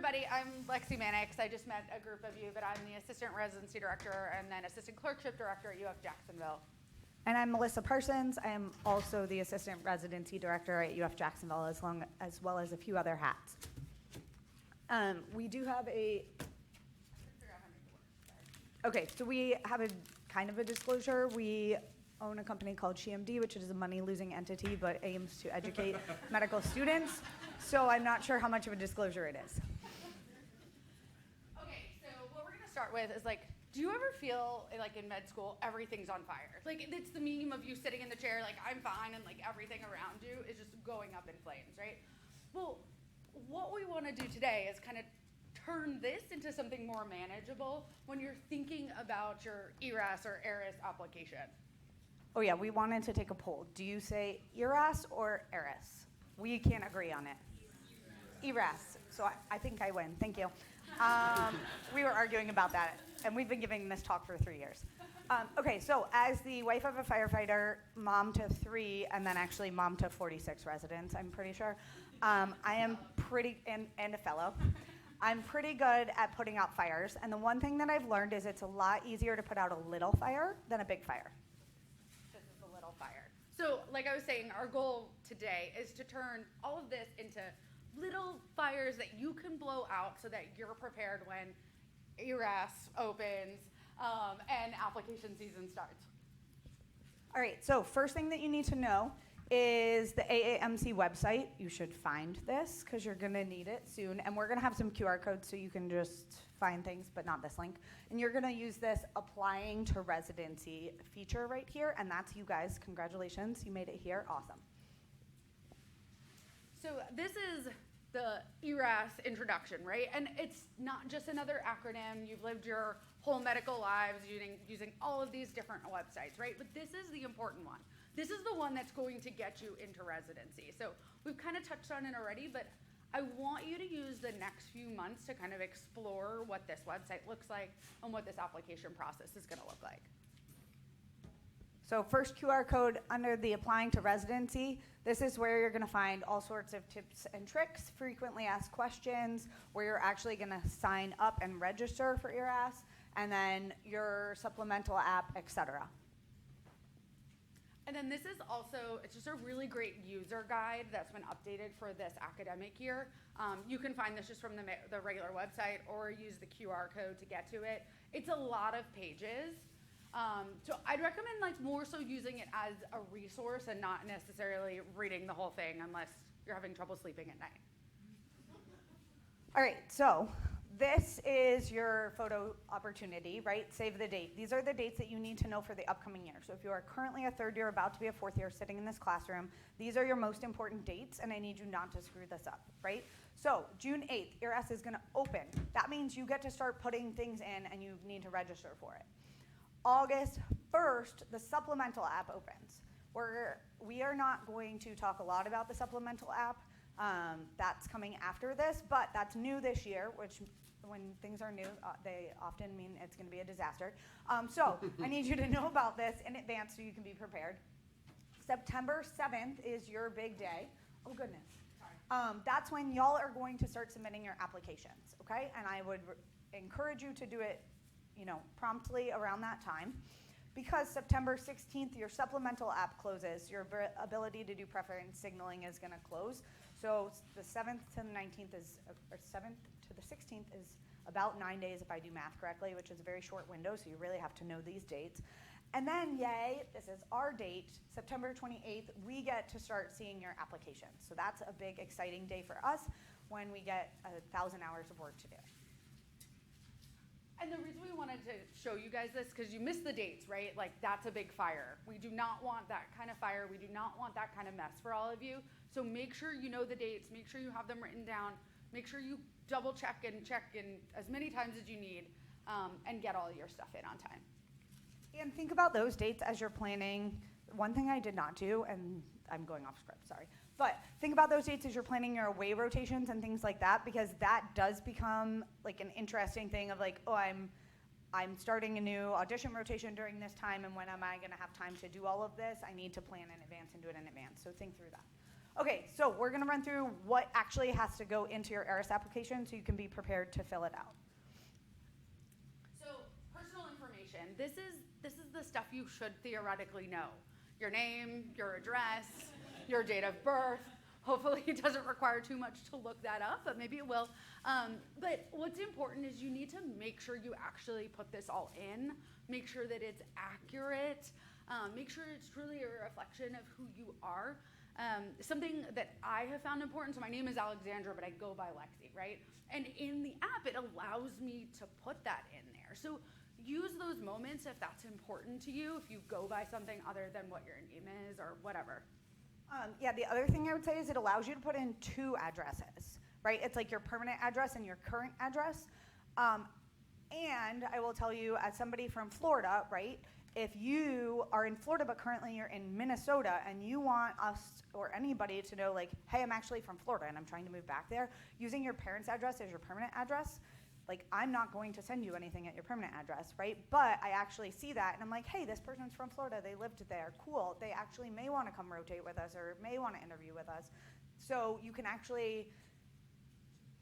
everybody. I'm Lexie Mannix. I just met a group of you, but I'm the assistant residency director and then assistant clerkship director at UF Jacksonville. And I'm Melissa Parsons. I am also the assistant residency director at UF Jacksonville, as well as a few other hats. We do have okay, so we have a kind of a disclosure. We own a company called SAEM, which is a money-losing entity, but aims to educate medical students. So I'm not sure how much of a disclosure it is. Okay, so what we're gonna start with is do you ever feel like in med school, everything's on fire? Like it's the meme of you sitting in the chair, like I'm fine, and like everything around you is just going up in flames, right? Well, what we wanna do today is kind of turn this into something more manageable when you're thinking about your ERAS or ERAS application. Oh yeah, we wanted to take a poll. Do you say ERAS or ERAS? We can't agree on it. ERAS. So I think I win. Thank you. We were arguing about that, and we've been giving this talk for 3 years. Okay, so as the wife of a firefighter, mom to 3, and then actually mom to 46 residents, I'm pretty sure, I am pretty, and a fellow, I'm pretty good at putting out fires. And the one thing that I've learned is it's a lot easier to put out a little fire than a big fire. This is a little fire. So like I was saying, our goal today is to turn all of this into little fires that you can blow out so that you're prepared when ERAS opens and application season starts. All right, so first thing that you need to know is the AAMC website. You should find this because you're gonna need it soon. And we're gonna have some QR codes so you can just find things, but not this link. And you're gonna use this applying to residency feature right here, and that's you guys. Congratulations, you made it here, awesome. So this is the ERAS introduction, right? And it's not just another acronym. You've lived your whole medical lives using all of these different websites, right? But this is the important one. This is the one that's going to get you into residency. So we've kind of touched on it already, but I want you to use the next few months to kind of explore what this website looks like and what this application process is going to look like. So first QR code under the applying to residency, this is where you're gonna find all sorts of tips and tricks, frequently asked questions, where you're actually gonna sign up and register for ERAS, and then your supplemental app, etc. And then this is also, it's just a really great user guide that's been updated for this academic year. You can find this just from the regular website or use the QR code to get to it. It's a lot of pages. So I'd recommend more so using it as a resource and not necessarily reading the whole thing unless you're having trouble sleeping at night. All right, so this is your photo opportunity, right? Save the date. These are the dates that you need to know for the upcoming year. So if you are currently a third year, about to be a fourth year, sitting in this classroom, these are your most important dates, and I need you not to screw this up, right? So June 8th, ERAS is gonna open. That means you get to start putting things in and you need to register for it. August 1st, the supplemental app opens. We are not going to talk a lot about the supplemental app. That's coming after this, but that's new this year, which when things are new, they often mean it's gonna be a disaster. So I need you to know about this in advance so you can be prepared. September 7th is your big day. Oh goodness. That's when y'all are going to start submitting your applications, okay? And I would encourage you to do it promptly around that time, because September 16th, your supplemental app closes. Your ability to do preference signaling is gonna close. So the 7th to the 19th or 7th to the 16th is about 9 days if I do math correctly, which is a very short window, so you really have to know these dates. And then, yay, this is our date, September 28th, we get to start seeing your applications. So that's a big, exciting day for us when we get 1,000 hours of work to do. And the reason we wanted to show you guys this, because you missed the dates, right? That's a big fire. We do not want that kind of fire. We do not want that kind of mess for all of you. So make sure you know the dates. Make sure you have them written down. Make sure you double check in as many times as you need and get all your stuff in on time. And think about those dates as you're planning. One thing I did not do, and I'm going off script, sorry. But think about those dates as you're planning your away rotations and things like that, because that does become an interesting thing of oh, I'm starting a new audition rotation during this time, and when am I gonna have time to do all of this? I need to plan in advance and do it in advance, so think through that. Okay, so we're going to run through what actually has to go into your ARIS application so you can be prepared to fill it out. So personal information, this is the stuff you should theoretically know. Your name, your address, your date of birth. Hopefully it doesn't require too much to look that up, but maybe it will. But what's important is you need to make sure you actually put this all in, make sure that it's accurate, make sure it's truly a reflection of who you are. Something that I have found important, so my name is Alexandra, but I go by Lexie, right? And in the app, it allows me to put that in there. So use those moments if that's important to you, if you go by something other than what your name is or whatever. Yeah, the other thing I would say is it allows you to put in 2 addresses, right? It's like your permanent address and your current address. And I will tell you, as somebody from Florida, right, if you are in Florida but currently you're in Minnesota and you want us or anybody to know, like, hey, I'm actually from Florida and I'm trying to move back there, using your parents' address as your permanent address, like, I'm not going to send you anything at your permanent address, right? But I actually see that and I'm like, hey, this person's from Florida, they lived there, cool. They actually may want to come rotate with us or may want to interview with us. So you can actually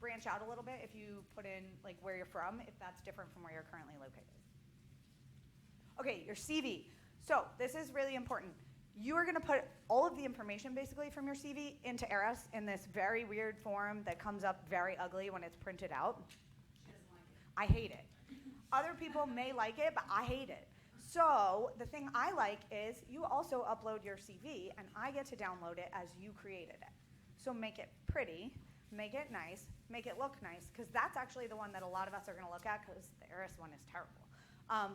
branch out a little bit if you put in, like, where you're from, if that's different from where you're currently located. Okay, your CV. So this is really important. You are going to put all of the information basically from your CV into ARIS in this very weird form that comes up very ugly when it's printed out. I hate it. Other people may like it, but I hate it. So the thing I like is you also upload your CV and I get to download it as you created it. So make it pretty, make it nice, make it look nice, because that's actually the one that a lot of us are going to look at because the ARIS one is terrible.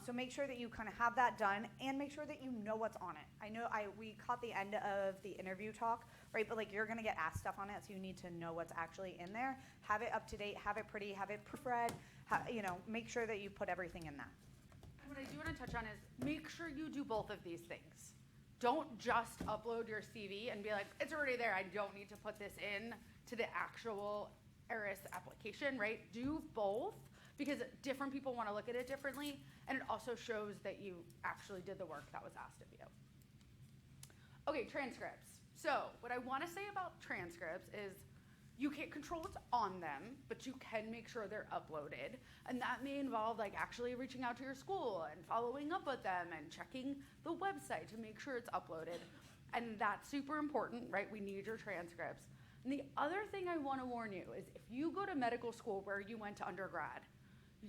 So make sure that you kind of have that done and make sure that you know what's on it. I know we caught the end of the interview talk, right? But like you're going to get asked stuff on it, so you need to know what's actually in there. Have it up to date, have it pretty, have it proofread, make sure that you put everything in that. What I do want to touch on is make sure you do both of these things. Don't just upload your CV and be like, it's already there, I don't need to put this in to the actual ARIS application, right? Do both, because different people want to look at it differently, and it also shows that you actually did the work that was asked of you. Okay, transcripts. So what I want to say about transcripts is you can't control what's on them, but you can make sure they're uploaded. And that may involve like actually reaching out to your school and following up with them and checking the website to make sure it's uploaded. And that's super important, right? We need your transcripts. And the other thing I want to warn you is if you go to medical school where you went to undergrad,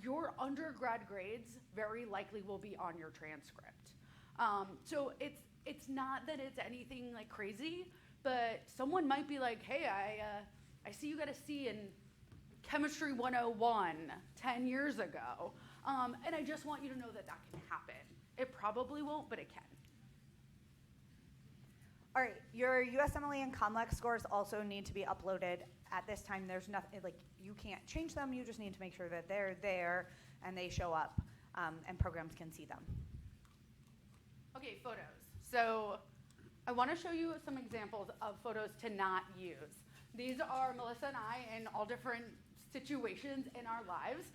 your undergrad grades very likely will be on your transcript. So it's not that it's anything like crazy, but someone might be like, hey, I see you got a C in Chemistry 101 10 years ago, and I just want you to know that that can happen. It probably won't, but it can. All right, your USMLE and COMLEX scores also need to be uploaded. At this time, there's nothing, like, you can't change them, you just need to make sure that they're there and they show up and programs can see them. Okay, photos. So I want to show you some examples of photos to not use. These are Melissa and I in all different situations in our lives,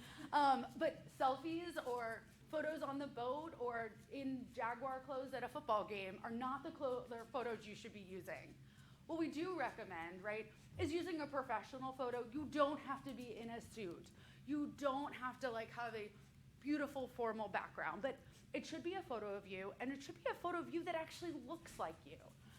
but selfies or photos on the boat or in Jaguar clothes at a football game are not the photos you should be using. What we do recommend, right, is using a professional photo. You don't have to be in a suit. You don't have to like have a beautiful formal background, but it should be a photo of you, and it should be a photo of you that actually looks like you.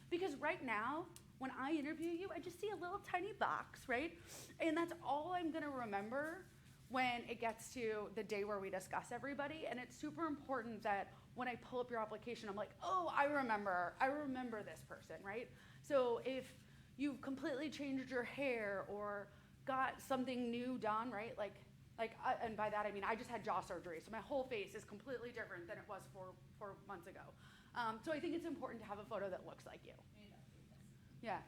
Because right now, when I interview you, I just see a little tiny box, right? And that's all I'm gonna remember when it gets to the day where we discuss everybody. And it's super important that when I pull up your application, I'm like, oh, I remember this person, right? So if you've completely changed your hair or got something new done, right? And by that I mean I just had jaw surgery, so my whole face is completely different than it was 4 months ago. So I think it's important to have a photo that looks like you. Yeah.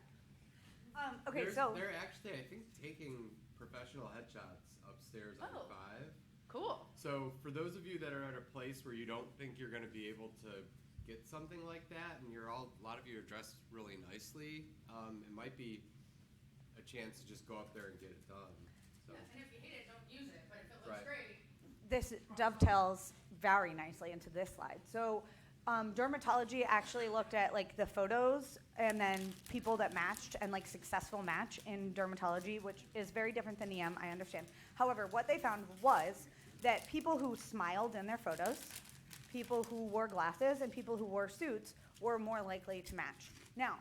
Okay, they're actually, I think, taking professional headshots upstairs on 5. Cool. So for those of you that are at a place where you don't think you're going to be able to get something like that, and a lot of you are dressed really nicely, it might be a chance to just go up there and get it done. So. Yeah, and if you hate it, don't use it. But if it looks great. This dovetails very nicely into this slide. So Dermatology actually looked at like the photos and then people that matched and like successful match in dermatology, which is very different than EM, I understand. However, what they found was that people who smiled in their photos, people who wore glasses, and people who wore suits were more likely to match. Now,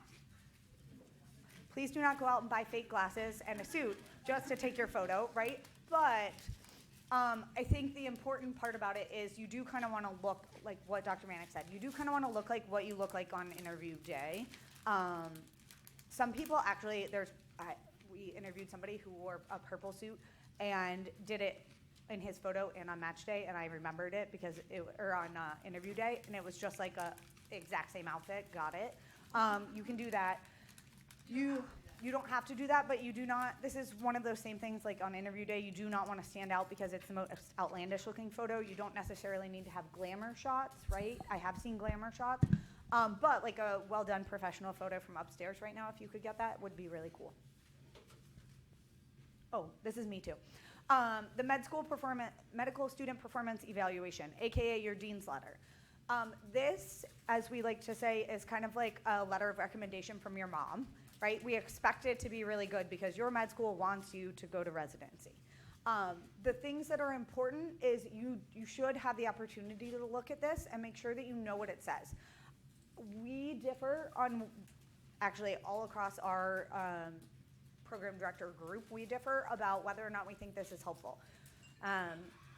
please do not go out and buy fake glasses and a suit just to take your photo, right? But I think the important part about it is you do kind of want to look like what Dr. Mannix said. You do kind of want to look like what you look like on interview day. Some people actually, we interviewed somebody who wore a purple suit and did it in his photo and on match day, and I remembered it because or on interview day, and it was just like a exact same outfit. Got it. You can do that. You don't have to do that, but you do not, this is one of those same things like on interview day, you do not want to stand out because it's the most outlandish looking photo. You don't necessarily need to have glamour shots, right? I have seen glamour shots, but like a well done professional photo from upstairs right now, if you could get that, would be really cool. Oh, this is me too. The medical student performance evaluation, AKA your dean's letter. This, as we like to say, is kind of like a letter of recommendation from your mom. Right? We expect it to be really good because your med school wants you to go to residency. The things that are important is you should have the opportunity to look at this and make sure that you know what it says. We differ on, actually all across our program director group, we differ about whether or not we think this is helpful.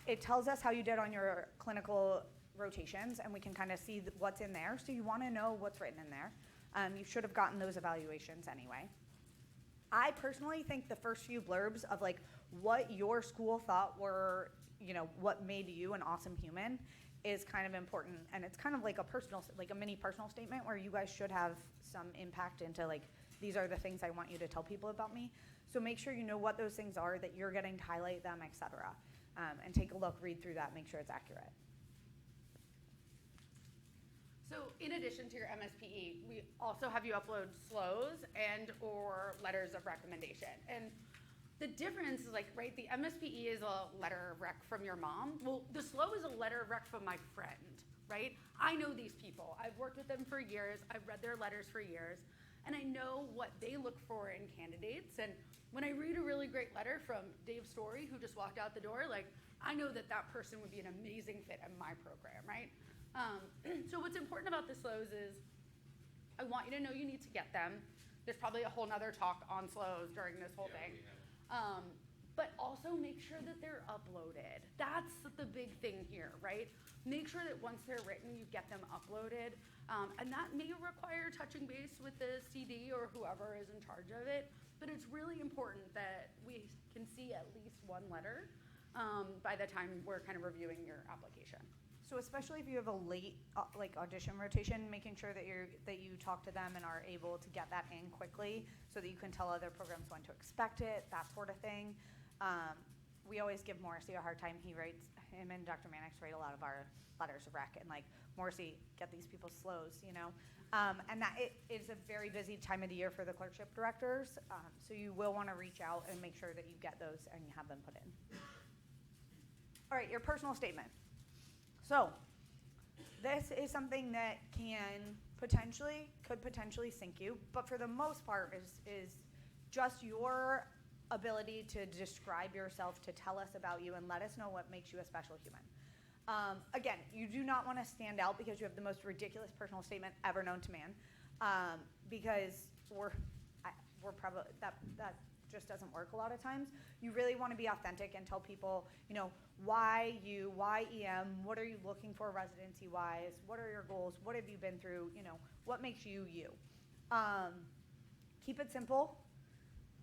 It tells us how you did on your clinical rotations, and we can kind of see what's in there, so you want to know what's written in there. You should have gotten those evaluations anyway. I personally think the first few blurbs of like what your school thought were, you know, what made you an awesome human is kind of important. And it's kind of like a mini personal statement where you guys should have some impact into like, these are the things I want you to tell people about me. So make sure you know what those things are, that you're getting to highlight them, et cetera. And take a look, read through that, make sure it's accurate. So in addition to your MSPE, we also have you upload SLOs and or letters of recommendation. And the difference is like, right, the MSPE is a letter of rec from your mom. Well, the SLO is a letter of rec from my friend, right? I know these people. I've worked with them for years. I've read their letters for years. And I know what they look for in candidates. And when I read a really great letter from Dave Story, who just walked out the door, like, I know that that person would be an amazing fit in my program, right? So what's important about the SLOs is I want you to know you need to get them. There's probably a whole nother talk on SLOs during this whole thing. But also make sure that they're uploaded. That's the big thing here, right? Make sure that once they're written, you get them uploaded. And that may require touching base with the CD or whoever is in charge of it. But it's really important that we can see at least one letter by the time we're kind of reviewing your application. So especially if you have a late like audition rotation, making sure that you talk to them and are able to get that in quickly so that you can tell other programs when to expect it, that sort of thing. We always give Morrissey a hard time. Him and Dr. Mannix write a lot of our letters of rec, and like, Morrissey, get these people SLOs, you know? And that it is a very busy time of the year for the clerkship directors, so you will want to reach out and make sure that you get those and you have them put in. All right, your personal statement. So this is something that could potentially sink you, but for the most part is just your ability to describe yourself, to tell us about you, and let us know what makes you a special human. Again, you do not want to stand out because you have the most ridiculous personal statement ever known to man, because we're probably, that just doesn't work a lot of times. You really want to be authentic and tell people, you know, why EM, what are you looking for residency-wise, what are your goals, what have you been through, you know, what makes you you. Keep it simple,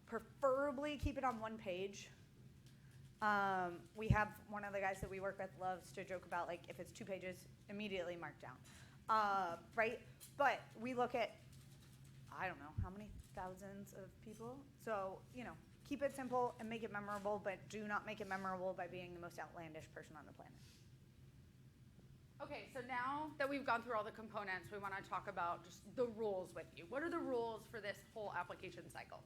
preferably keep it on one page. We have one of the guys that we work with loves to joke about, like, if it's 2 pages, immediately mark down, right? But we look at, I don't know, how many thousands of people? So, you know, keep it simple and make it memorable, but do not make it memorable by being the most outlandish person on the planet. Okay, so now that we've gone through all the components, we want to talk about just the rules with you. What are the rules for this whole application cycle?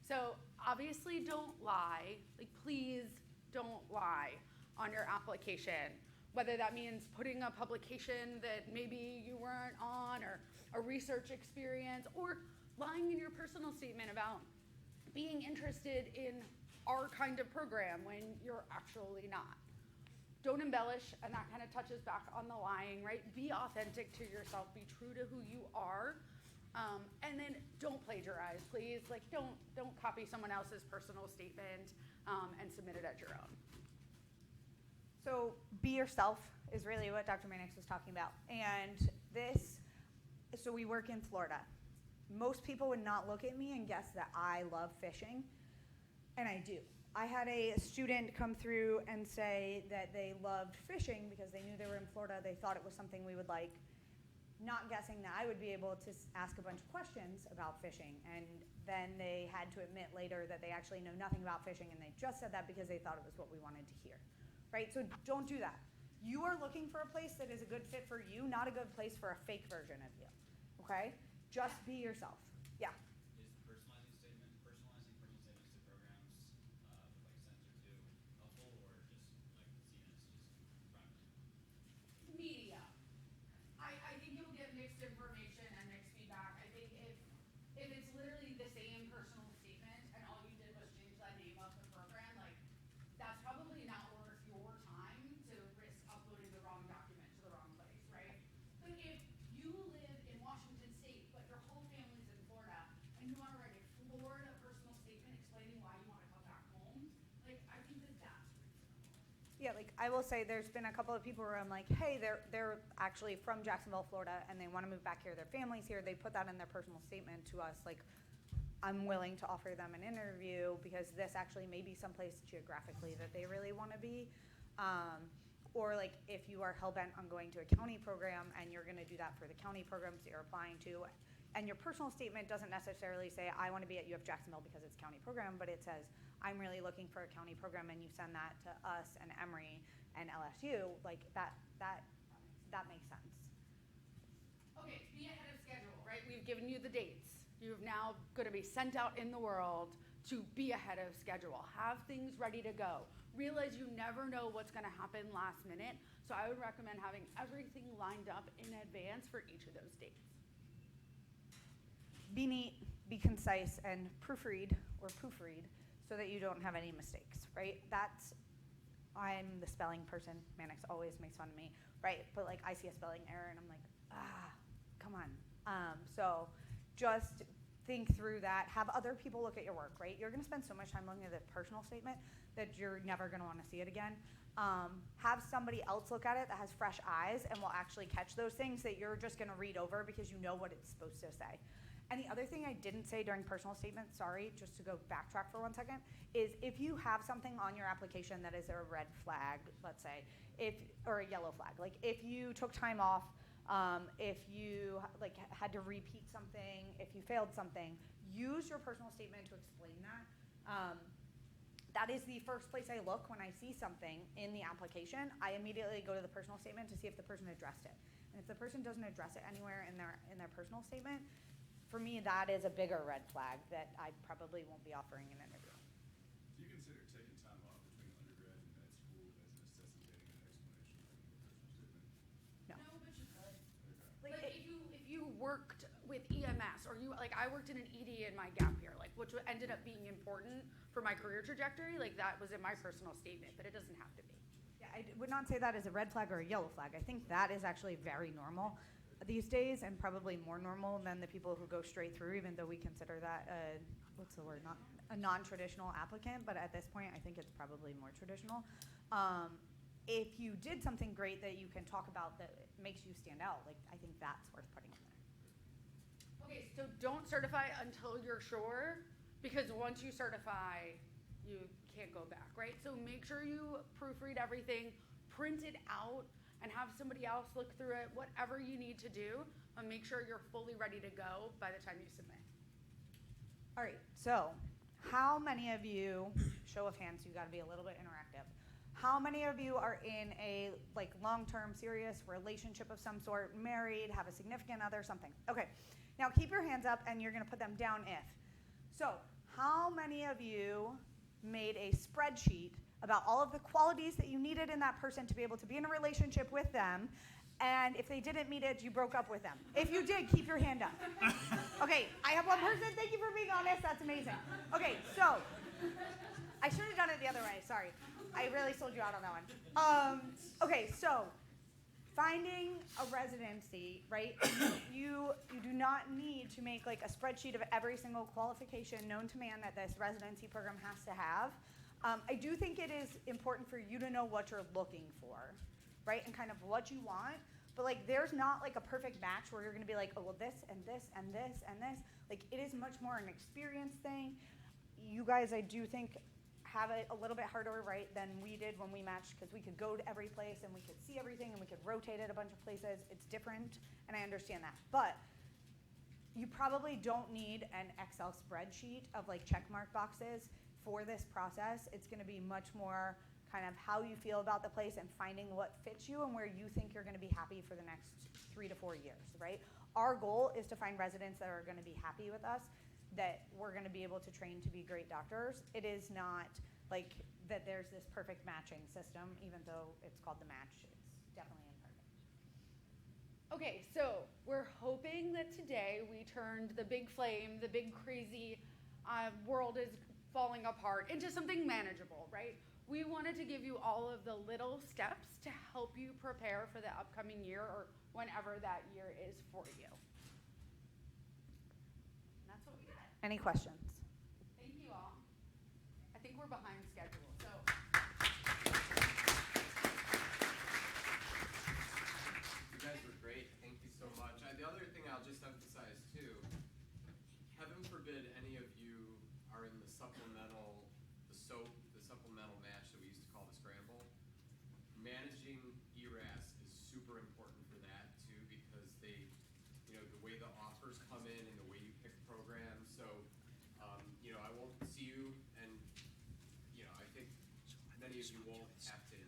So obviously don't lie. Like, please don't lie on your application. whether that means putting a publication that maybe you weren't on, or a research experience, or lying in your personal statement about being interested in our kind of program when you're actually not. Don't embellish, and that kind of touches back on the lying, right? Be authentic to yourself, be true to who you are, and then don't plagiarize, please. Like, don't copy someone else's personal statement and submit it as your own. So be yourself is really what Dr. Mannix was talking about. And so we work in Florida. Most people would not look at me and guess that I love fishing, and I do. I had a student come through and say that they loved fishing because they knew they were in Florida. They thought it was something we would like, not guessing that I would be able to ask a bunch of questions about fishing. And then they had to admit later that they actually know nothing about fishing, and they just said that because they thought it was what we wanted to hear, right? So don't do that. You are looking for a place that is a good fit for you, not a good place for a fake version of you, okay? Just be yourself. Yeah. Is personalizing personal statements to programs with like a sentence or two helpful, or just like seen as just run? Media. I think you'll get mixed information and mixed feedback. I think if it's literally the same personal statement and all you did was change the name of the program, like, that's probably not worth your time to risk uploading the wrong document to the wrong place, right? But if you live in Washington State, but your whole family's in Florida, and you want to write a Florida personal statement explaining why you want to come back home, like, I think that that's reasonable. Yeah, like I will say there's been a couple of people where I'm like, hey, they're actually from Jacksonville, Florida, and they want to move back here. Their family's here. They put that in their personal statement to us, like, I'm willing to offer them an interview because this actually may be someplace geographically that they really want to be. Or like if you are hell-bent on going to a county program and you're going to do that for the county programs that you're applying to, and your personal statement doesn't necessarily say, I want to be at UF Jacksonville because it's a county program, but it says, I'm really looking for a county program, and you send that to us and Emory and LSU, like that makes sense. Okay, be ahead of schedule, right? We've given you the dates. You're now going to be sent out in the world to be ahead of schedule. Have things ready to go. Realize you never know what's going to happen last minute, so I would recommend having everything lined up in advance for each of those dates. Be neat, be concise, and proofread so that you don't have any mistakes, right? I'm the spelling person. Mannix always makes fun of me, right? But like I see a spelling error and I'm like, come on. So just think through that. Have other people look at your work, right? You're gonna spend so much time looking at the personal statement that you're never gonna wanna see it again. Have somebody else look at it that has fresh eyes and will actually catch those things that you're just gonna read over because you know what it's supposed to say. And the other thing I didn't say during personal statements, sorry, just to go backtrack for 1 second, is if you have something on your application that is a red flag, let's say, or a yellow flag, like if you took time off, if you like had to repeat something, if you failed something, use your personal statement to explain that. That is the first place I look when I see something in the application. I immediately go to the personal statement to see if the person addressed it. And if the person doesn't address it anywhere in their personal statement, for me, that is a bigger red flag that I probably won't be offering an interview. Do you consider taking time off between undergrad and med school as necessitating an explanation in your personal statement? No. No, but you could. Okay. Like if you worked with EMS, or I worked in an ED in my gap year, like which ended up being important for my career trajectory, like that was in my personal statement, but it doesn't have to be. Yeah, I would not say that as a red flag or a yellow flag. I think that is actually very normal these days, and probably more normal than the people who go straight through, even though we consider that not a non-traditional applicant, but at this point I think it's probably more traditional. If you did something great that you can talk about that makes you stand out, like I think that's worth putting in there. Okay, so don't certify until you're sure, because once you certify, you can't go back, right? So make sure you proofread everything, print it out, and have somebody else look through it, whatever you need to do, and make sure you're fully ready to go by the time you submit. All right, so how many of you, show of hands, you gotta be a little bit interactive. How many of you are in a like long-term serious relationship of some sort, married, have a significant other, something? Okay, now keep your hands up and you're gonna put them down if. So how many of you made a spreadsheet about all of the qualities that you needed in that person to be able to be in a relationship with them. And if they didn't meet it, you broke up with them. If you did, keep your hand up. Okay, I have one person. Thank you for being honest. That's amazing. Okay, so I should have done it the other way. Sorry. I really sold you out on that one. Okay, so finding a residency, right? You do not need to make like a spreadsheet of every single qualification known to man that this residency program has to have. I do think it is important for you to know what you're looking for, right? And kind of what you want. But like there's not like a perfect match where you're gonna be like, oh well this and this and this and this. Like it is much more an experience thing. You guys, I do think, have it a little bit harder, right, than we did when we matched, because we could go to every place and we could see everything and we could rotate it a bunch of places. It's different, and I understand that. But you probably don't need an Excel spreadsheet of like check mark boxes for this process. It's going to be much more kind of how you feel about the place and finding what fits you and where you think you're going to be happy for the next 3 to 4 years, right? Our goal is to find residents that are going to be happy with us, that we're going to be able to train to be great doctors. It is not like that there's this perfect matching system, even though it's called the match. It's definitely imperfect. Okay, so we're hoping that today we turned the big flame, the big crazy world is falling apart into something manageable, right? We wanted to give you all of the little steps to help you prepare for the upcoming year or whenever that year is for you. That's what we got. Any questions? Thank you all. I think we're behind schedule, so. You guys were great. Thank you so much. The other thing I'll just emphasize too, heaven forbid any of you are in the supplemental match that we used to call the scramble. Managing ERAS is super important for that too, because they, the way the offers come in and the way you pick programs. So, I won't see you, and I think many of you won't have to